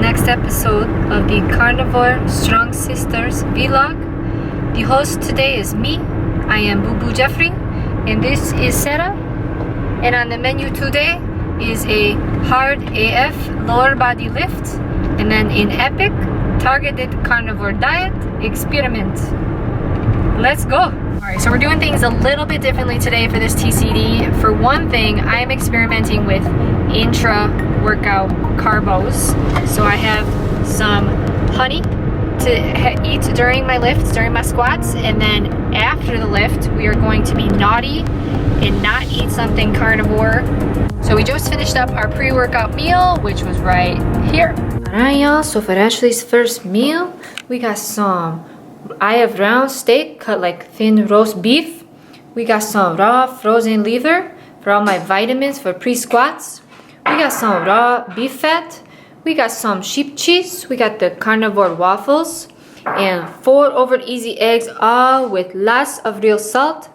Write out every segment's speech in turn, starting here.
next episode of the Carnivore Strong.Sistas vlog. The host today is me. I am Boo Boo Jeffrey, and this is Sarah. And on the menu today is a hard AF lower body lift, and then an epic targeted carnivore diet experiment. Let's go! Alright, so we're doing things a little bit differently today for this TCD. For one thing, I am experimenting with intra-workout carbos. So I have some honey to eat during my lifts, during my squats, and then after the lift, we are going to be naughty and not eat something carnivore. So we just finished up our pre-workout meal, which was right here. Alright y'all, so for Ashley's first meal, we got some I have round steak cut like thin roast beef. We got some raw frozen liver for all my vitamins for pre-squats. We got some raw beef fat. We got some sheep cheese. We got the carnivore waffles and 4 over easy eggs, all with lots of real salt.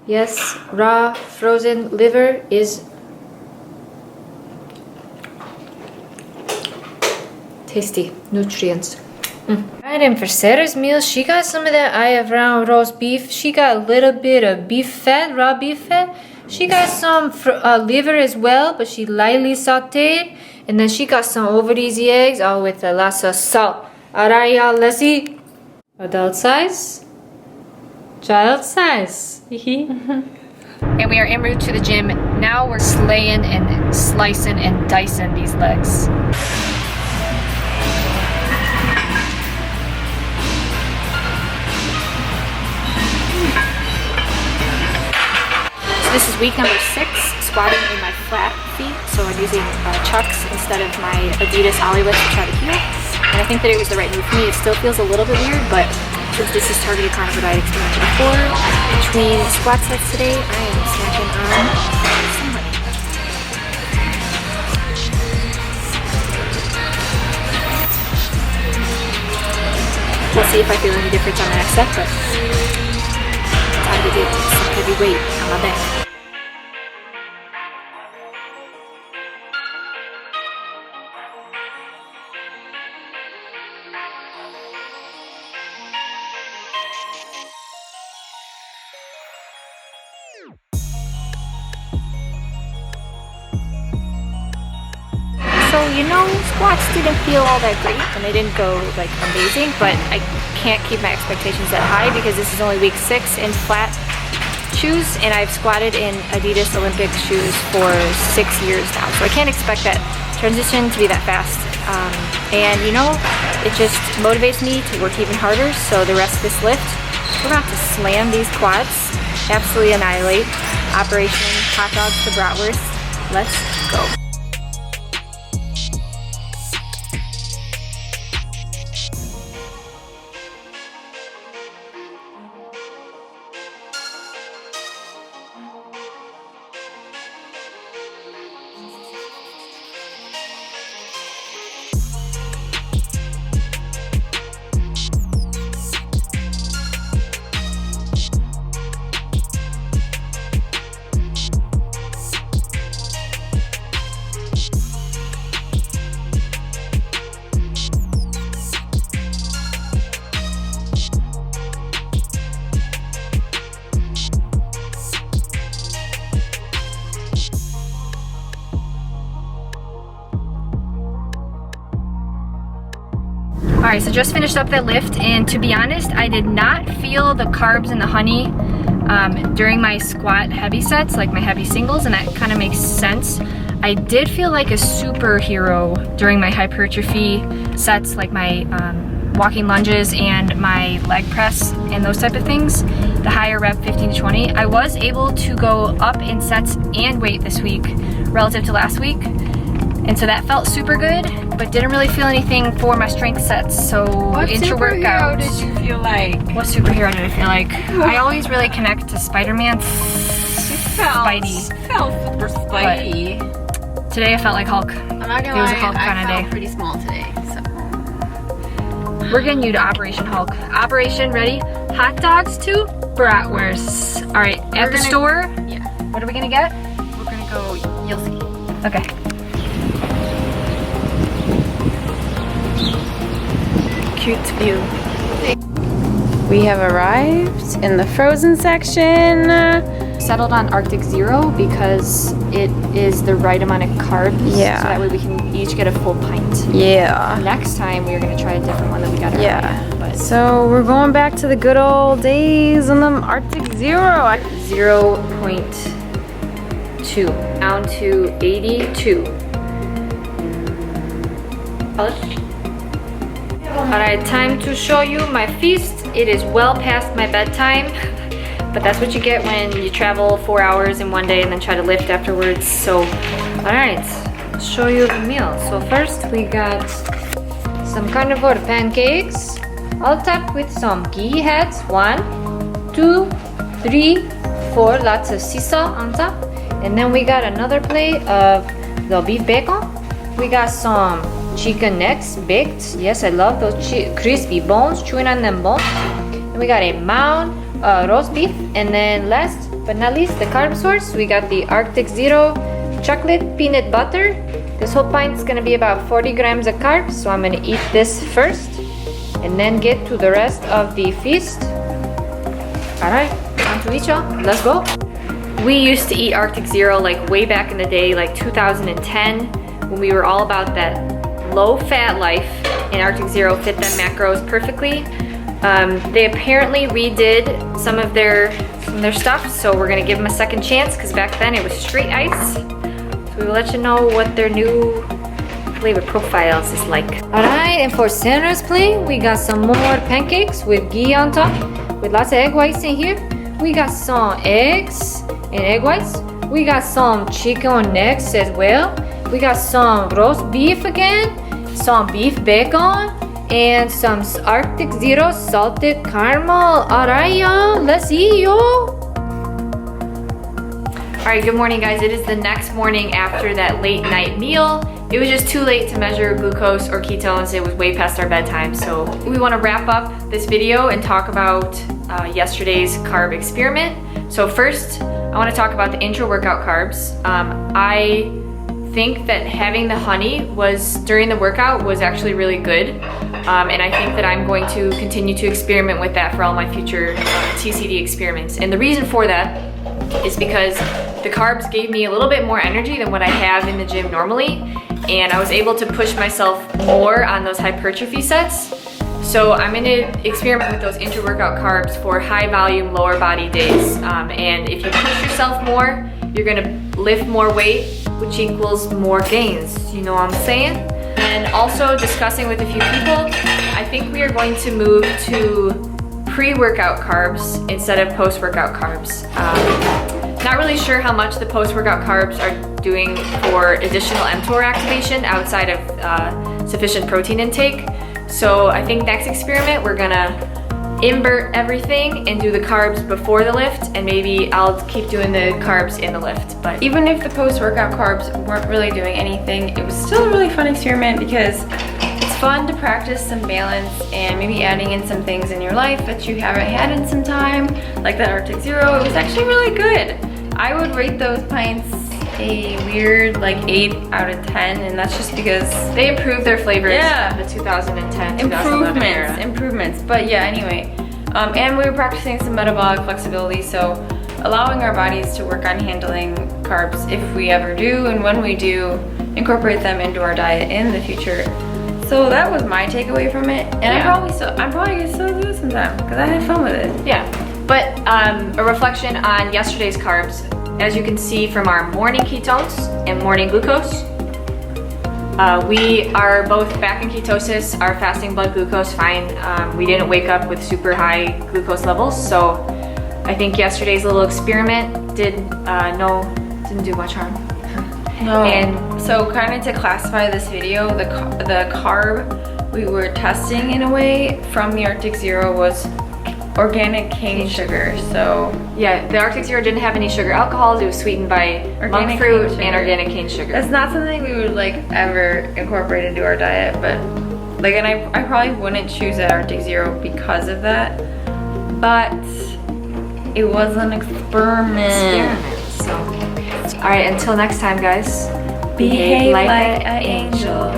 Yes, raw frozen liver is tasty, nutrients. Alright, and for Sarah's meal, she got some of that I have round roast beef. She got a little bit of beef fat, raw beef fat. She got some liver as well, but she lightly sauteed. And then she got some over easy eggs, all with lots of salt. Alright y'all, let's eat. Adult size, child size. And we are en route to the gym. Now we're slaying and slicing and dicing these legs. This is week number 6, squatting in my flat feet. So I'm using chucks instead of my Adidas ollie lift to try to heal. And I think that it was the right move for me. It still feels a little bit weird, but since this is targeted carnivore diet experiment number 4, between squat sets today, I am snacking on some honey. We'll see if I feel any difference on the next set, but time to do some heavy weight on my back. So, you know, squats didn't feel all that great and they didn't go like amazing, but I can't keep my expectations that high because this is only week 6 in flat shoes and I've squatted in Adidas Olympic shoes for 6 years now. So I can't expect that transition to be that fast. And you know, it just motivates me to work even harder. So the rest of this lift, we're about to slam these quads, absolutely annihilate. Operation hot dogs to bratwurst. Let's go. Alright, so just finished up that lift, and to be honest, I did not feel the carbs and the honey during my squat heavy sets, like my heavy singles, and that kind of makes sense. I did feel like a superhero during my hypertrophy sets, like my walking lunges and my leg press and those type of things, the higher rep 15 to 20. I was able to go up in sets and weight this week relative to last week. And so that felt super good, but didn't really feel anything for my strength sets. So intra-workout. What superhero did you feel like? What superhero did I feel like? I always really connect to Spider-Man. Spidey. Felt super Spidey. But today I felt like Hulk. I'm not gonna lie, it was a lie, Hulk kind of day. Pretty small today, so. We're getting you to Operation Hulk. Operation, ready? Hot dogs to bratwursts. All right, at the store. Yeah. What are we gonna get? We're gonna go. You'll see. Okay. cute view. We have arrived in the frozen section. Settled on Arctic Zero because it is the right amount of carbs. Yeah. So that way we can each get a full pint. Yeah. Next time we are going to try a different one that we got earlier. Yeah. But So we're going back to the good old days on the Arctic Zero. 0.2 down to 82. Alright, time to show you my feast. It is well past my bedtime, but that's what you get when you travel 4 hours in one day and then try to lift afterwards. So, alright, show you the meal. So first we got some carnivore pancakes, all topped with some ghee heads. 1, 2, 3, 4, lots of sea salt on top. And then we got another plate of the beef bacon. We got some chicken necks baked. Yes, I love those crispy bones, chewing on them bones. And we got a mound roast beef. And then last but not least, the carb source. We got the Arctic Zero chocolate peanut butter. This whole pint is gonna be about 40 grams of carbs. So I'm gonna eat this first and then get to the rest of the feast. All right, on to eat, y'all. Let's go. We used to eat Arctic Zero like way back in the day, like 2010, when we were all about that low-fat life, and Arctic Zero fit them macros perfectly. They apparently redid some of their stuff, so we're gonna give them a second chance because back then it was straight ice. So we will let you know what their new flavor profiles is like. All right, and for Sandra's plate, we got some more pancakes with ghee on top, with lots of egg whites in here. We got some eggs and egg whites. We got some chicken necks as well. We got some roast beef again, some beef bacon, and some Arctic Zero salted caramel. Alright, y'all, let's eat, y'all. Alright, good morning, guys. It is the next morning after that late night meal. It was just too late to measure glucose or ketones. It was way past our bedtime. So we want to wrap up this video and talk about yesterday's carb experiment. So first, I want to talk about the intra-workout carbs. I think that having the honey during the workout was actually really good. And I think that I'm going to continue to experiment with that for all my future TCD experiments. And the reason for that is because the carbs gave me a little bit more energy than what I have in the gym normally. And I was able to push myself more on those hypertrophy sets. So I'm gonna experiment with those intra-workout carbs for high volume, lower body days. And if you push yourself more, you're gonna lift more weight, which equals more gains. You know what I'm saying? And also discussing with a few people, I think we are going to move to pre-workout carbs instead of post-workout carbs. Not really sure how much the post-workout carbs are doing for additional mTOR activation outside of sufficient protein intake. So I think next experiment, we're gonna invert everything and do the carbs before the lift, and maybe I'll keep doing the carbs in the lift. But Even if the post-workout carbs weren't really doing anything, it was still a really fun experiment because it's fun to practice some balance and maybe adding in some things in your life that you haven't had in some time, like that Arctic Zero. It was actually really good. I would rate those pints a weird like 8 out of 10, and that's just because they improved their flavors. Yeah. In the 2010, 2011 era. Improvements. But yeah, anyway. And we were practicing some metabolic flexibility, so allowing our bodies to work on handling carbs if we ever do, and when we do, incorporate them into our diet in the future. So that was my takeaway from it, and Yeah. I'm probably gonna still do it sometime because I had fun with it. Yeah, but a reflection on yesterday's carbs. As you can see from our morning ketones and morning glucose, we are both back in ketosis. Our fasting blood glucose fine. We didn't wake up with super high glucose levels, so I think yesterday's little experiment didn't do much harm. No. And so kind of to classify this video, the carb we were testing in a way from the Arctic Zero was organic cane sugar. So yeah, the Arctic Zero didn't have any sugar alcohols. It was sweetened by monk fruit and organic cane sugar. That's not something we would like ever incorporate into our diet, but like, and I probably wouldn't choose that Arctic Zero because of that, but it was an experiment. So, all right, until next time, guys. Behave like an angel.